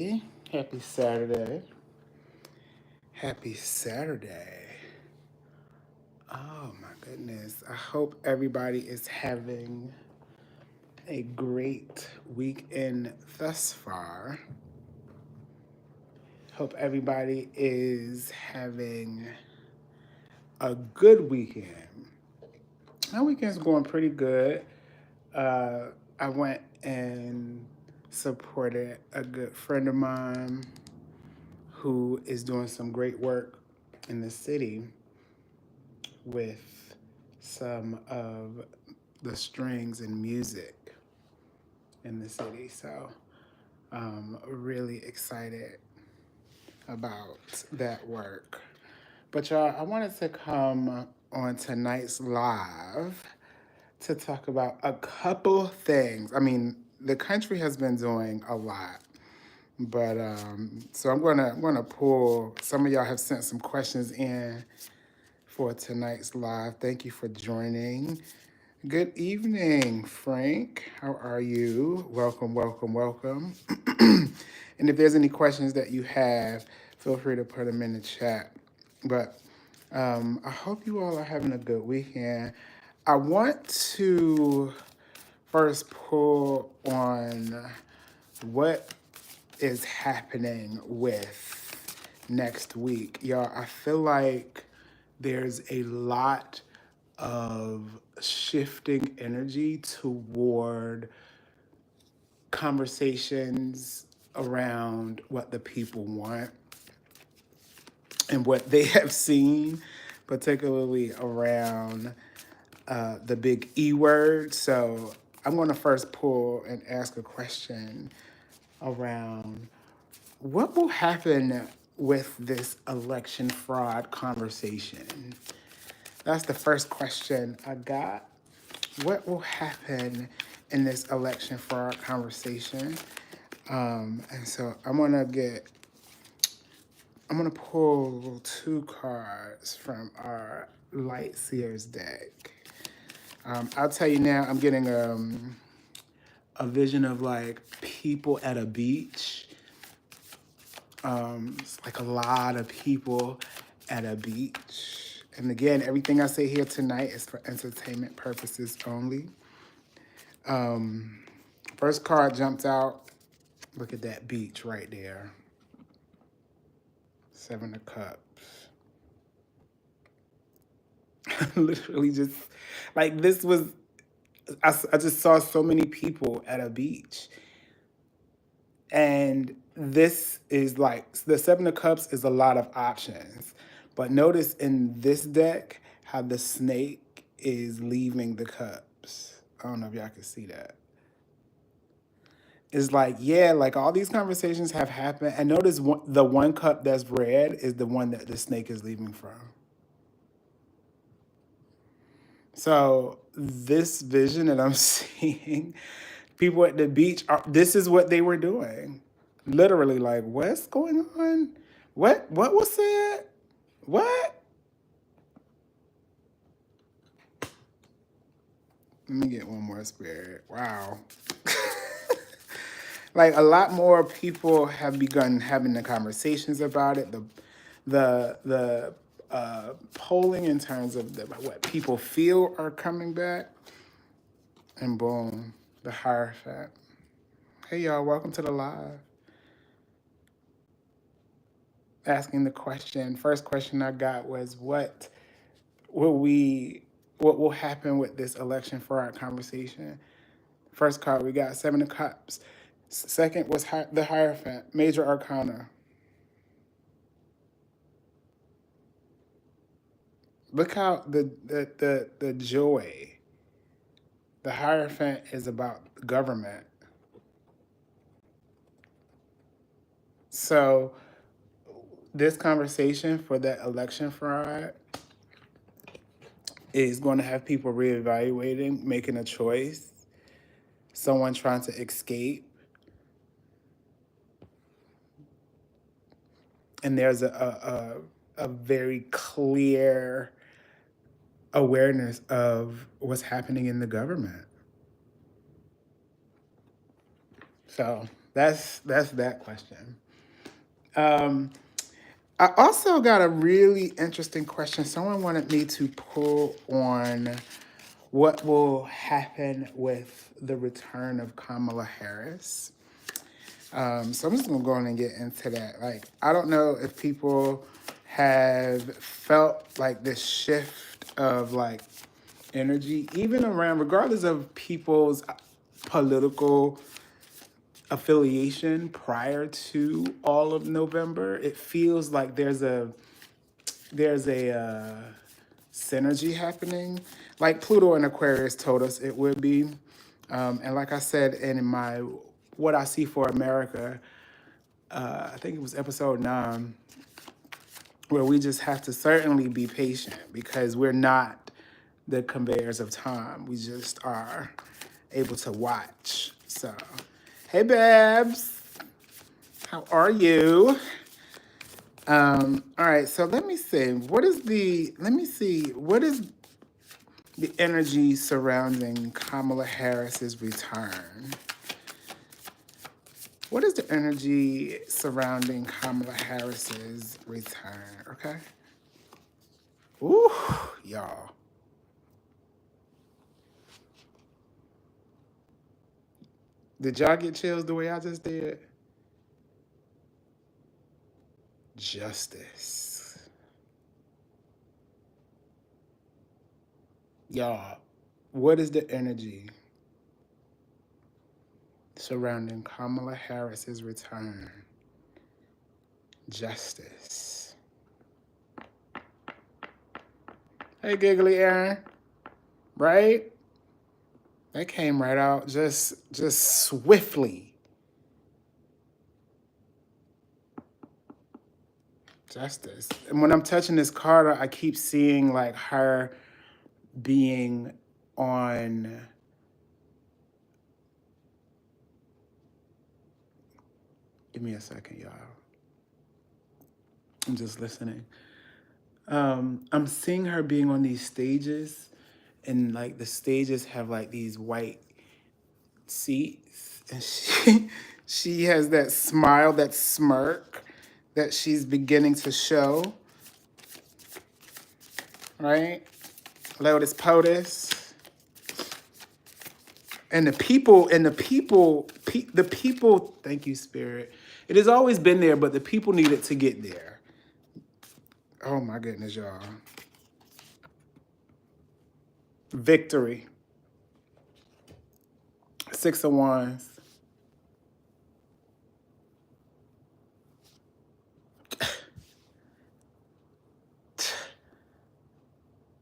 Happy Saturday. Happy Saturday. Oh my goodness. I hope everybody is having a great weekend thus far. Hope everybody is having a good weekend. My weekend's going pretty good. I went and supported a good friend of mine who is doing some great work in the city with some of the strings and music in the city. So really excited about that work. But y'all, I wanted to come on tonight's live to talk about a couple things. I mean, the country has been doing a lot. But so I'm gonna pull. Some of y'all have sent some questions in for tonight's live. Thank you for joining. Good evening, Frank. How are you? Welcome, welcome, welcome. And if there's any questions that you have, feel free to put them in the chat. But I hope you all are having a good weekend. I want to first pull on what is happening with next week. Y'all, I feel like there's a lot of shifting energy toward conversations around what the people want and what they have seen, particularly around the big E word. So I'm going to first pull and ask a question around what will happen with this election fraud conversation. That's the first question I got. What will happen in this election fraud conversation? And so I'm gonna pull two cards from our Light Seers deck. I'll tell you now, I'm getting a vision of like people at a beach. It's like a lot of people at a beach. And again, everything I say here tonight is for entertainment purposes only. First card jumped out. Look at that beach right there. Seven of Cups. Literally just, like this was, I just saw so many people at a beach. And this is like, the Seven of Cups is a lot of options. But notice in this deck how the snake is leaving the cups. I don't know if y'all can see that. It's like, yeah, like all these conversations have happened. And notice the one cup that's red is the one that the snake is leaving from. So this vision that I'm seeing, people at the beach, this is what they were doing. Literally, like, what's going on? What was said? What? Let me get one more spirit. Wow. Like a lot more people have begun having the conversations about it. The polling in terms of what people feel are coming back, and boom, the Hierophant. Hey y'all, welcome to the live. Asking the question. First question I got was what will happen with this election fraud conversation? First card we got Seven of Cups. Second was the Hierophant, Major Arcana. Look how the joy. The Hierophant is about government. So this conversation for that election fraud is going to have people reevaluating, making a choice, someone trying to escape. And there's a very clear awareness of what's happening in the government. So That's that question. Um, I also got a really interesting question. Someone wanted me to pull on what will happen with the return of Kamala Harris. So I'm just gonna go on and get into that. Like, I don't know if people have felt like this shift of like energy, even around, regardless of people's political affiliation prior to all of November. It feels like there's a synergy happening, like Pluto and Aquarius told us it would be. And like I said in my What I See for America, I think it was episode 9, where we just have to certainly be patient because we're not the conveyors of time. We just are able to watch. So, hey, Babs, how are you? All right, so let me see. What is the energy surrounding Kamala Harris's return? What is the energy surrounding Kamala Harris's return? Okay. Ooh, y'all. Did y'all get chills the way I just did? Justice. Y'all, what is the energy surrounding Kamala Harris's return? Justice. Hey, Giggly Aaron. Right? That came right out just swiftly. Justice. And when I'm touching this card, I keep seeing like her being on. Give me a second, y'all. I'm just listening. I'm seeing her being on these stages, and like the stages have like these white seats, and she has that smile, that smirk that she's beginning to show, right? Lotus POTUS. And the people, thank you, Spirit. It has always been there, but the people needed to get there. Oh my goodness, y'all. Victory. 6 of Wands.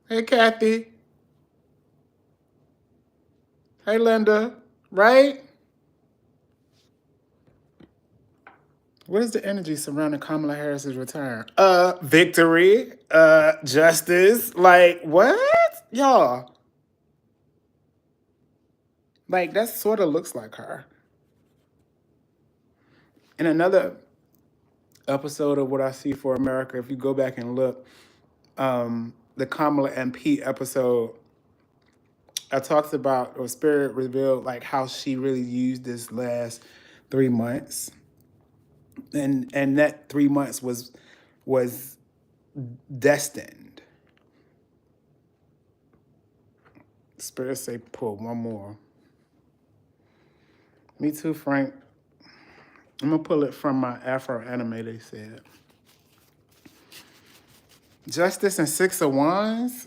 Hey, Kathy. Hey, Linda. Right? What is the energy surrounding Kamala Harris's return? Victory. Justice. Like, what? Y'all. Like, that sort of looks like her. In another episode of What I See for America, if you go back and look, the Kamala and Pete episode, I talked about, or Spirit revealed, like how she really used this last 3 months, and that 3 months was destined. Spirit say pull one more. Me too, Frank. I'm gonna pull it from my Afro anime. They said Justice and 6 of Wands.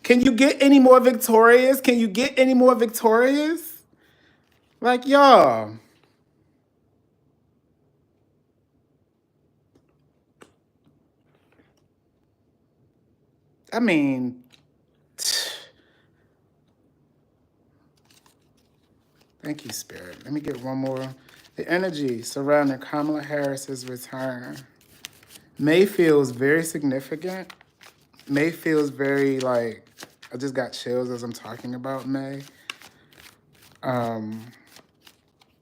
Can you get any more victorious? Can you get any more victorious? Like, y'all. I mean, thank you, Spirit. Let me get one more. The energy surrounding Kamala Harris's return. May feels very significant. May feels very like, I just got chills as I'm talking about May.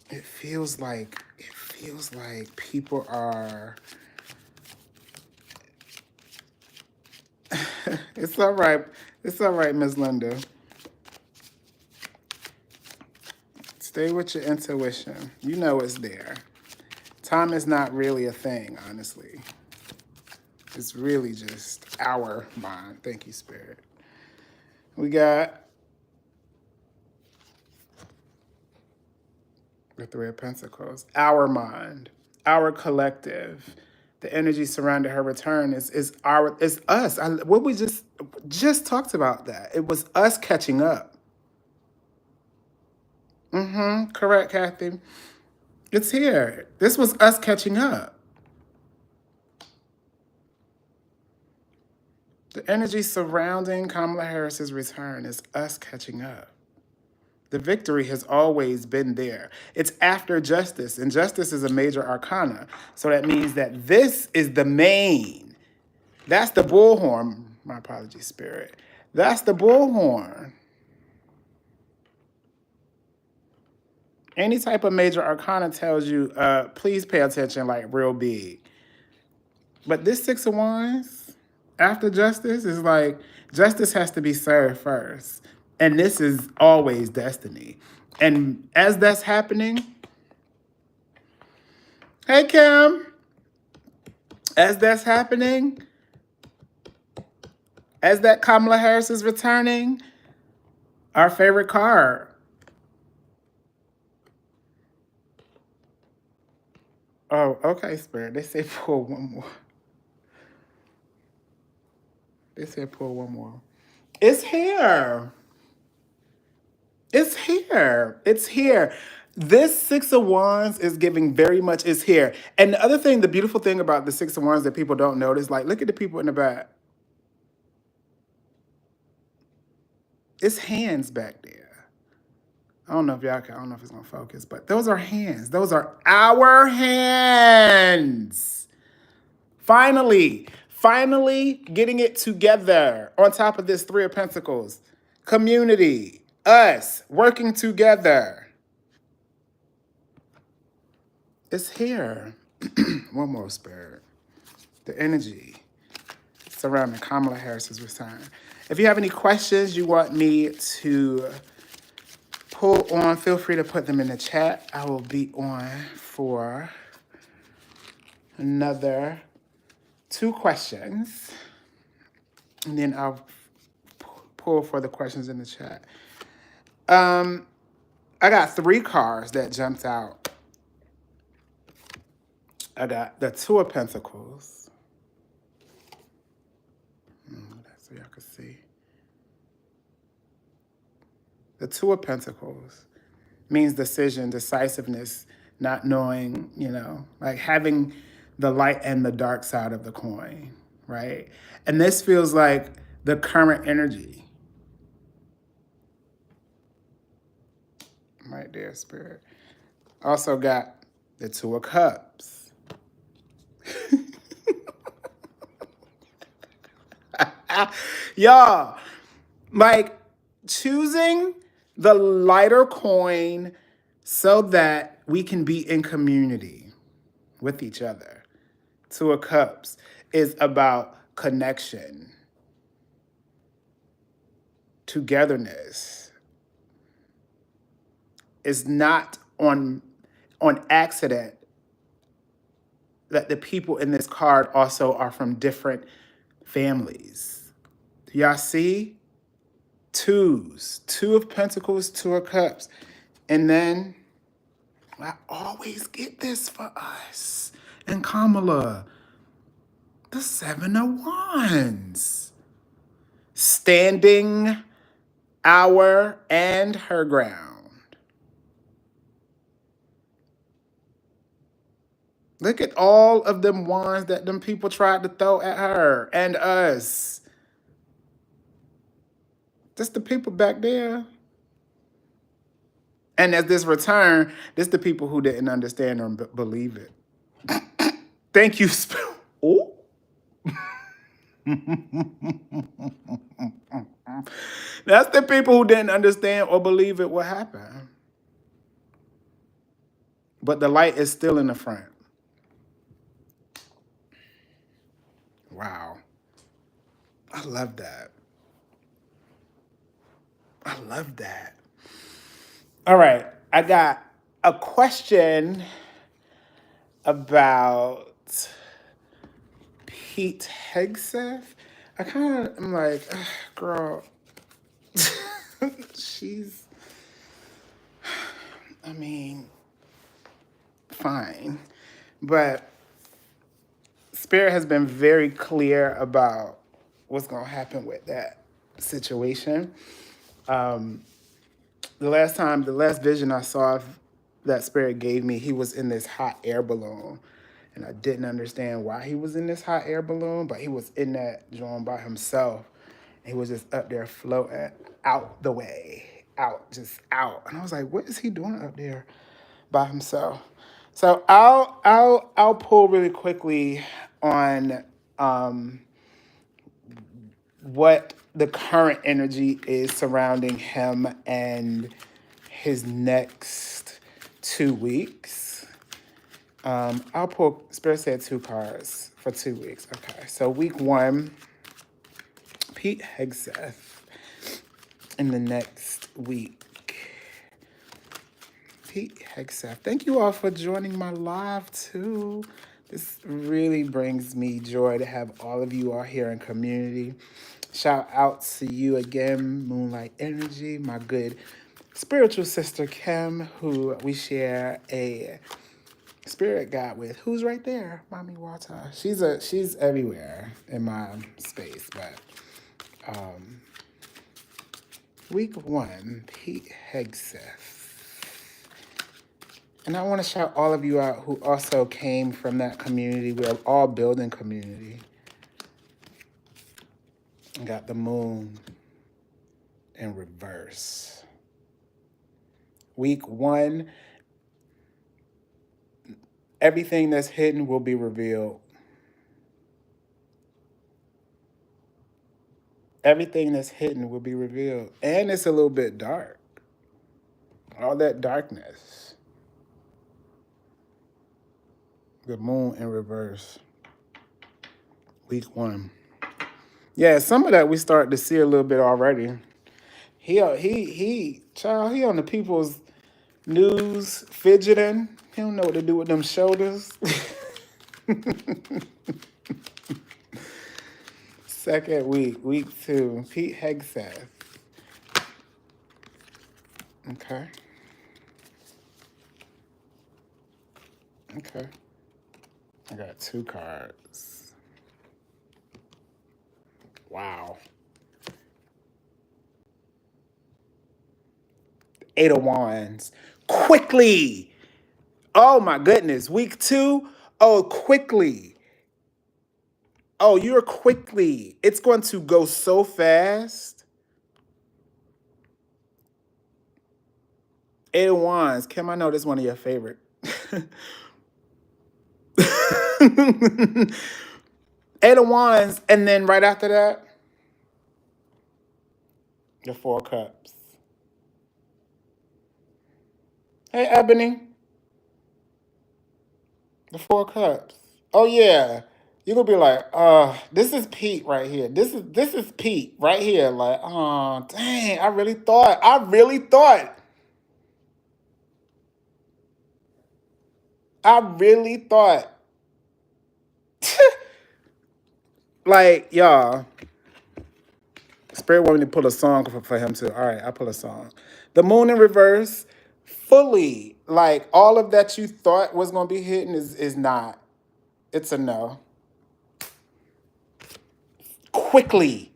It feels like people are. It's all right. It's all right, Miss Linda. Stay with your intuition. You know it's there. Time is not really a thing, honestly. It's really just our mind. Thank you, Spirit. We got the Three of Pentacles. Our mind, our collective. The energy surrounding her return is us. What we just talked about that. It was us catching up. Correct, Kathy. It's here. This was us catching up. The energy surrounding Kamala Harris's return is us catching up. The victory has always been there. It's after justice, and justice is a major arcana. So that means that this is the main. That's the bullhorn. My apologies, Spirit. That's the bullhorn. Any type of major arcana tells you, please pay attention like real big. But this Six of Wands, after justice, is like, justice has to be served first. And this is always destiny. And as that's happening, hey, Kim, as that's happening, as that Kamala Harris is returning, our favorite card. Oh, okay, Spirit. They say pull one more. They said pull one more. It's here. It's here. It's here. This Six of Wands is giving very much is here. And the other thing, the beautiful thing about the Six of Wands that people don't notice, like look at the people in the back. It's hands back there. I don't know if y'all can, I don't know if it's gonna focus, but those are hands. Those are our hands. Finally getting it together on top of this Three of Pentacles. Community, us, working together. It's here. One more, Spirit. The energy surrounding Kamala Harris's return. If you have any questions you want me to pull on, feel free to put them in the chat. I will be on for another 2 questions. And then I'll pull for the questions in the chat. I got 3 cards that jumped out. I got the Two of Pentacles. So y'all can see. The Two of Pentacles means decision, decisiveness, not knowing, like having the light and the dark side of the coin, right? And this feels like the current energy. Right there, Spirit. Also got the Two of Cups. Y'all, like choosing the lighter coin so that we can be in community with each other. Two of Cups is about connection, togetherness. It's not on accident that the people in this card also are from different families. Do y'all see? Twos. Two of Pentacles, Two of Cups. And then I always get this for us and Kamala. The Seven of Wands. Standing our and her ground. Look at all of them wands that them people tried to throw at her and us. Just the people back there. And as this return, this the people who didn't understand or believe it. Thank you. Oh. That's the people who didn't understand or believe it what happened. But the light is still in the front. Wow. I love that. I love that. All right. I got a question about Pete Hegseth. I kind of am like, ugh, girl, she's, I mean, fine. But Spirit has been very clear about what's going to happen with that situation. The last vision I saw that Spirit gave me, he was in this hot air balloon. And I didn't understand why he was in this hot air balloon, but he was in that joint by himself. He was just up there floating out the way, just out. And I was like, what is he doing up there by himself? So I'll pull really quickly on what the current energy is surrounding him and his next 2 weeks. I'll pull, Spirit said 2 cards for 2 weeks. Okay, so week 1, Pete Hegseth in the next week. Pete Hegseth. Thank you all for joining my live too. This really brings me joy to have all of you all here in community. Shout out to you again, Moonlight Energy, my good spiritual sister Kim, who we share a spirit guide with. Who's right there? Mommy Wata. She's everywhere in my space, but week 1, Pete Hegseth. And I want to shout all of you out who also came from that community. We're all building community. Got the moon in reverse. Week 1, everything that's hidden will be revealed. Everything that's hidden will be revealed. And it's a little bit dark. All that darkness. The moon in reverse. Week 1. Yeah, some of that we start to see a little bit already. Child, he on the people's news fidgeting. He don't know what to do with them shoulders. Second week, week 2, Pete Hegseth. Okay. Okay. I got 2 cards. Wow. 8 of Wands. Quickly. Oh my goodness. Week 2. Oh, quickly. Oh, you're quickly. It's going to go so fast. 8 of Wands. Kim, I know this is one of your favorite. 8 of Wands. And then right after that, the 4 Cups. Hey, Ebony. The 4 Cups. Oh, yeah. You're going to be like, this is Pete right here. This is Pete right here. Like, oh, dang, I really thought. Like, y'all, Spirit wanted me to pull a song for him too. All right, I pull a song. The moon in reverse, fully, like, all of that you thought was going to be hidden is not. It's a no. Quickly.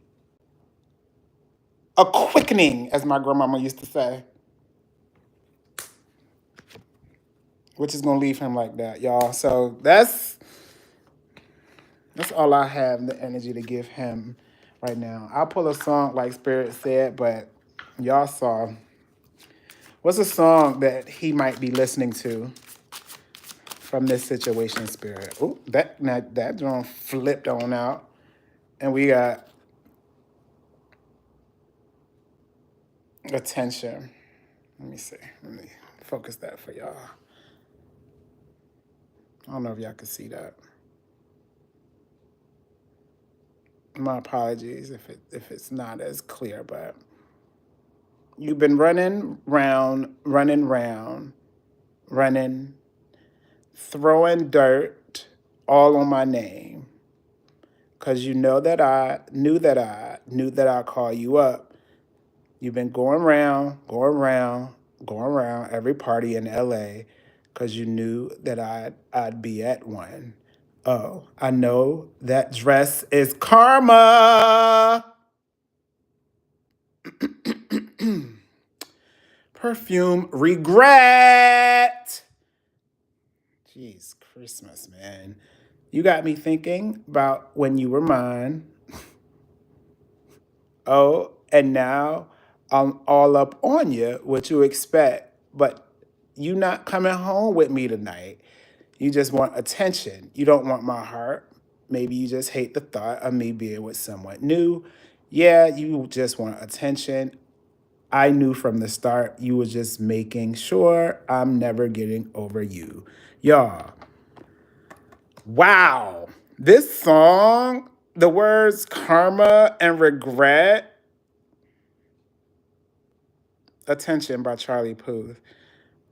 A quickening, as my grandmama used to say. Which is going to leave him like that, y'all. So that's all I have, the energy to give him right now. I'll pull a song like Spirit said, but y'all saw. What's a song that he might be listening to from this situation, Spirit? Oh, that drum flipped on out. And we got attention. Let me see. Let me focus that for y'all. I don't know if y'all can see that. My apologies if it's not as clear, but you've been running around running round, running, throwing dirt all on my name. Because you know that I knew that I'd call you up. You've been going around, going around every party in LA because you knew that I'd be at one. Oh, I know that dress is karma. Perfume regret. Jeez, Christmas, man. You got me thinking about when you were mine. Oh, and now I'm all up on you, what you expect. But you not coming home with me tonight. You just want attention. You don't want my heart. Maybe you just hate the thought of me being with someone new. Yeah, you just want attention. I knew from the start you were just making sure I'm never getting over you. Y'all, wow. This song, the words karma and regret, Attention by Charlie Puth.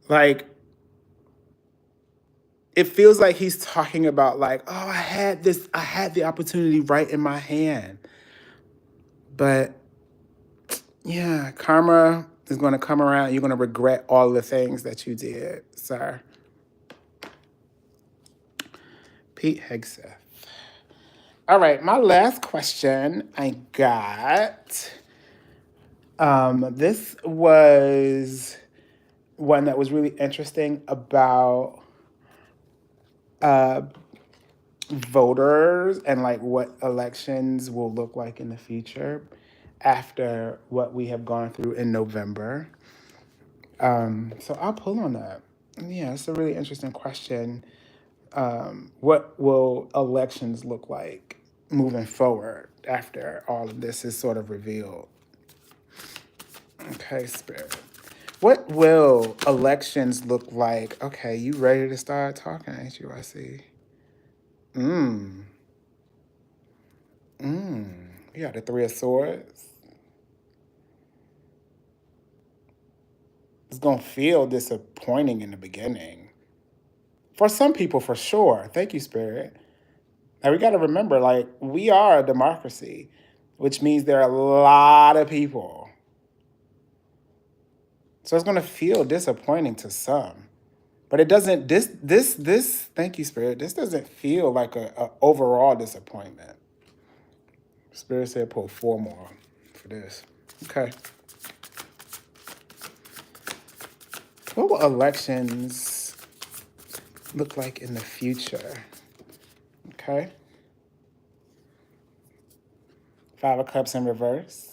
Like, it feels like he's talking about like, oh, I had the opportunity right in my hand. But yeah, karma is going to come around. You're going to regret all the things that you did, sir. Pete Hegseth. All right, my last question I got. This was one that was really interesting about uh, voters and like what elections will look like in the future after what we have gone through in November. So I'll pull on that. Yeah, it's a really interesting question. What will elections look like moving forward after all of this is sort of revealed? Okay, Spirit. What will elections look like? Okay, you ready to start talking, ain't you? I see. Mmm. Mmm. You got the Three of Swords. It's gonna feel disappointing in the beginning. For some people, for sure. Thank you, Spirit. Now we gotta remember, like, we are a democracy, which means there are a lot of people. So it's gonna feel disappointing to some. But it doesn't this thank you, Spirit. This doesn't feel like a overall disappointment. Spirit said pull 4 more for this. Okay. What will elections look like in the future? Okay. 5 of Cups in reverse.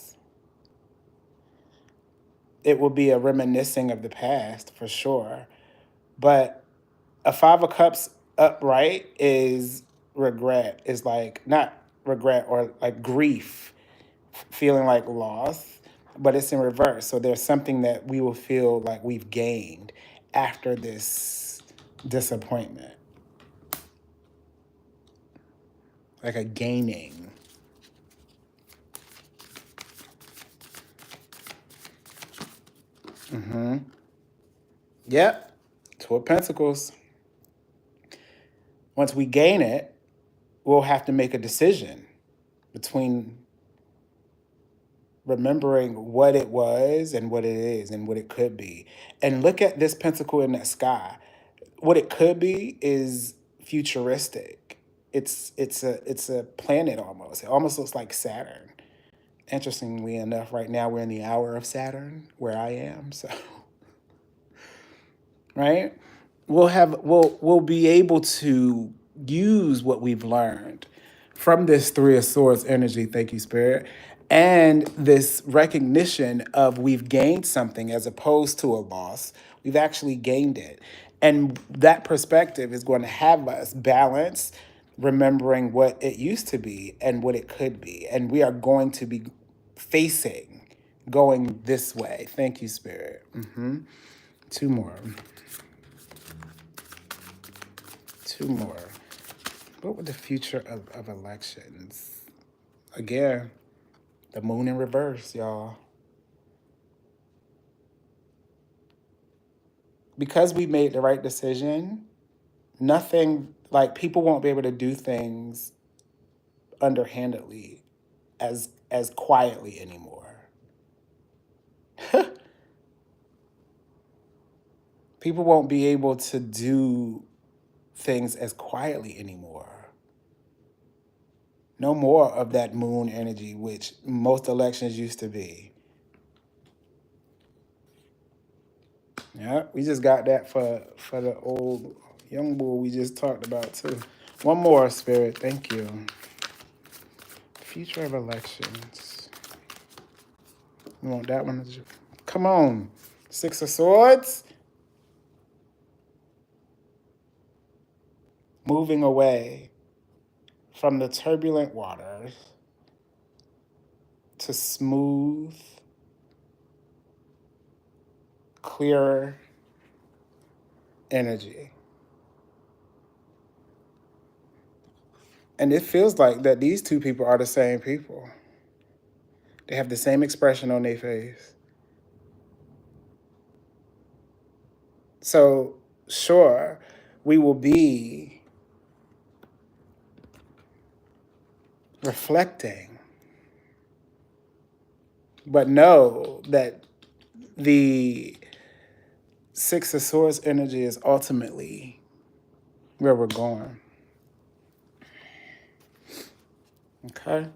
It will be a reminiscing of the past for sure. But a 5 of Cups upright is regret, is like not regret or like grief, feeling like loss, but it's in reverse. So there's something that we will feel like we've gained after this disappointment, like a gaining. Mm-hmm. Yep. 2 of Pentacles. Once we gain it, we'll have to make a decision between remembering what it was and what it is and what it could be. And look at this pentacle in the sky. What it could be is futuristic. It's a planet almost. It almost looks like Saturn. Interestingly enough, right now we're in the hour of Saturn where I am. So right? We'll be able to use what we've learned from this 3 of Swords energy, thank you, Spirit, and this recognition of we've gained something as opposed to a loss. We've actually gained it. And that perspective is going to have us balance remembering what it used to be and what it could be. And we are going to be facing going this way. Thank you, Spirit. 2 more. 2 more. What would the future of elections? Again, the moon in reverse, y'all. because we made the right decision, nothing, like, people won't be able to do things underhandedly as quietly anymore. People won't be able to do things as quietly anymore. No more of that moon energy, which most elections used to be. Yeah, we just got that for the old young bull we just talked about too. One more, Spirit. Thank you. Future of elections. You want that one? Come on. Six of Swords. Moving away from the turbulent waters to smooth, clearer energy. And it feels like that these two people are the same people. They have the same expression on their face. So, sure, we will be reflecting, but know that the Six of Swords energy is ultimately where we're going. Okay?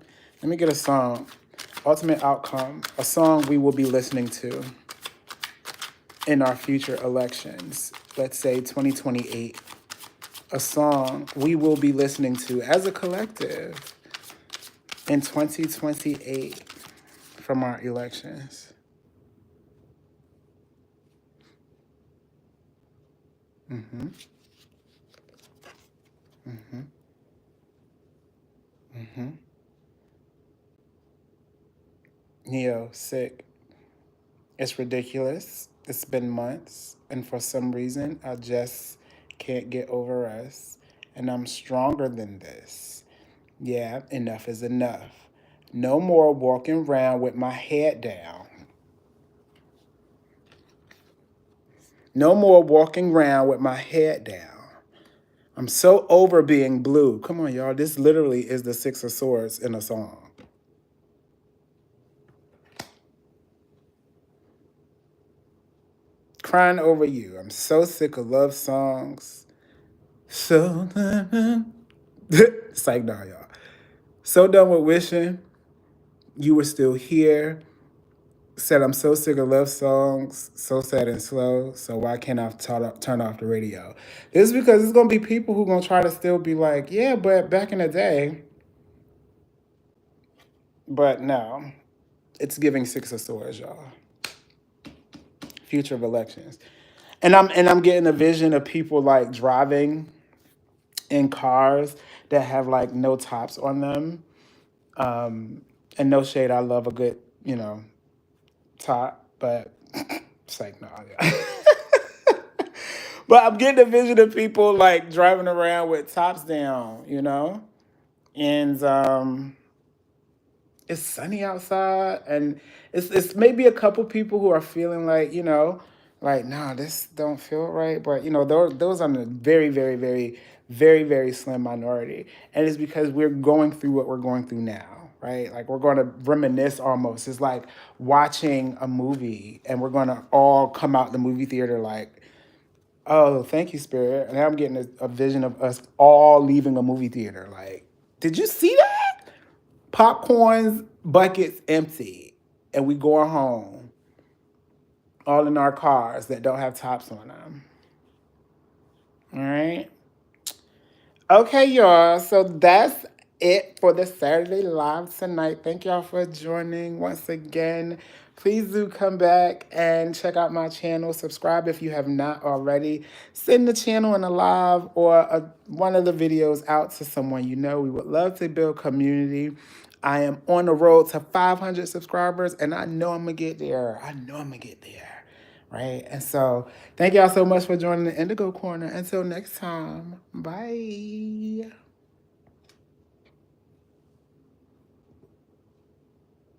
Let me get a song. Ultimate Outcome, a song we will be listening to in our future elections. Let's say 2028. A song we will be listening to as a collective in 2028 from our elections. Mm-hmm. Mm-hmm. Mm-hmm. Neo, sick. It's ridiculous. It's been months, and for some reason, I just can't get over us. And I'm stronger than this. Yeah, enough is enough. No more walking around with my head down. No more walking around with my head down. I'm so over being blue. Come on, y'all. This literally is the Six of Swords in a song. Crying over you. I'm so sick of love songs. So it's like, nah, y'all. So done with wishing you were still here. Said I'm so sick of love songs, so sad and slow. So why can't I turn off the radio? This is because it's gonna be people who gonna try to still be like, yeah, but back in the day. But no, it's giving Six of Swords, y'all. Future of elections, and I'm getting a vision of people like driving in cars that have like no tops on them. And no shade, I love a good, top, but it's like, no. Yeah. But I'm getting a vision of people like driving around with tops down, and it's sunny outside, and it's maybe a couple people who are feeling like, like, nah, this don't feel right, but those are the very, very, very, very, very slim minority, and it's because we're going through what we're going through now. Right? Like, we're going to reminisce almost. It's like watching a movie, and we're going to all come out the movie theater like, oh, thank you, Spirit. And I'm getting a vision of us all leaving a movie theater. Like, did you see that? Popcorn's buckets empty, and we going home, all in our cars that don't have tops on them. All right? Okay, y'all. So that's it for the Saturday Live tonight. Thank y'all for joining once again. Please do come back and check out my channel. Subscribe if you have not already. Send the channel in a live or one of the videos out to someone you know. We would love to build community. I am on the road to 500 subscribers, and I know I'm going to get there. Right? And so thank y'all so much for joining the Indigo Corner. Until next time, bye.